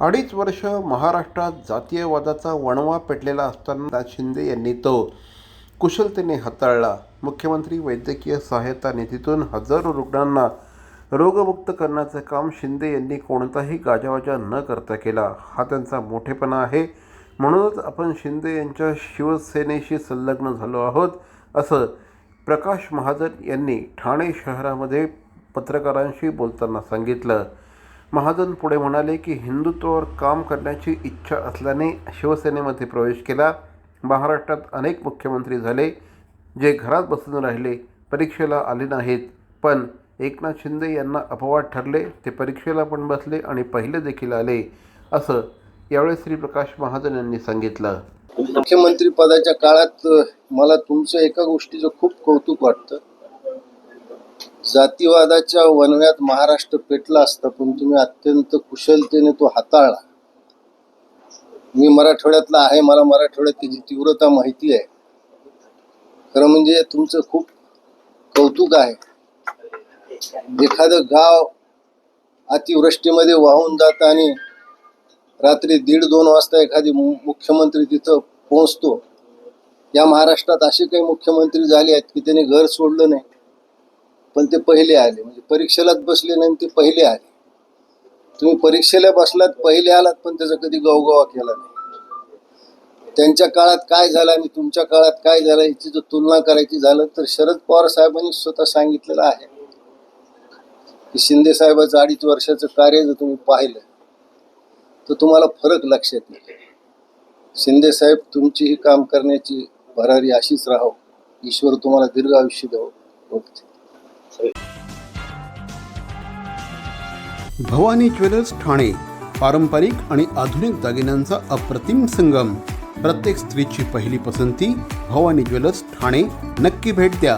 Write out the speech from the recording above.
अडीच वर्ष महाराष्ट्रात जातीयवादाचा वणवा पेटलेला असताना एकनाथ शिंदे यांनी तो कुशलतेने हाताळला. मुख्यमंत्री वैद्यकीय सहायता निधीतून हजारो रुग्णांना रोगमुक्त करण्याचं काम शिंदे यांनी कोणताही गाजावाजा न करता केला. हा त्यांचा मोठेपणा आहे. म्हणूनच आपण शिंदे यांच्या शिवसेनेशी संलग्न झालो आहोत, असं प्रकाश महाजन यांनी ठाणे शहरामध्ये पत्रकारांशी बोलताना सांगितलं. महाजन पुढे म्हणाले की हिंदुत्वावर काम करण्याची इच्छा असल्याने शिवसेनेमध्ये प्रवेश केला. महाराष्ट्रात अनेक मुख्यमंत्री झाले, जे घरात बसून राहिले, परीक्षेला आले नाहीत. पण एकनाथ शिंदे यांना अपवाद ठरले. ते परीक्षेला पण बसले आणि पहिले देखील आले, असं यावेळी श्री प्रकाश महाजन यांनी सांगितलं. मुख्यमंत्री पदाच्या काळात मला तुमच्या एका गोष्टीचं खूप कौतुक वाटतं. जातीवादाच्या वणव्यात महाराष्ट्र पेटला असता, पण तुम्ही अत्यंत कुशलतेने तो हाताळला. मी मराठवाड्यातला आहे, मला मराठवाड्यात त्याची तीव्रता माहिती आहे. खरं म्हणजे तुमचं खूप कौतुक आहे. एखादं गाव अतिवृष्टीमध्ये वाहून जात आणि रात्री 1:30-2 वाजता एखादी मुख्यमंत्री तिथं पोहोचतो. या महाराष्ट्रात असे काही मुख्यमंत्री झाले आहेत की त्यांनी घर सोडलं नाही, पण ते पहिले आले. म्हणजे परीक्षेलाच बसले नाही, ते पहिले आले. तुम्ही परीक्षेला बसलात, पहिले आलात, पण त्याचा कधी गवगवा केला नाही. त्यांच्या काळात काय झालं आणि तुमच्या काळात काय झालं याची जर तुलना करायची झालं तर शरद पवार साहेबांनी स्वतः सांगितलेलं आहे की शिंदे साहेबाचं 2.5 वर्षाचं कार्य जर तुम्ही पाहिलं तर तुम्हाला फरक लक्षात येईल. शिंदे साहेब, तुमची ही काम करण्याची भरारी अशीच राहो. ईश्वर तुम्हाला दीर्घ आयुष्य द्यावं. भवानी ज्वेलर्स ठाणे, पारंपरिक आणि आधुनिक दागिन्यांचा अप्रतिम संगम. प्रत्येक स्त्रीची पहिली पसंती भवानी ज्वेलर्स ठाणे. नक्की भेट द्या.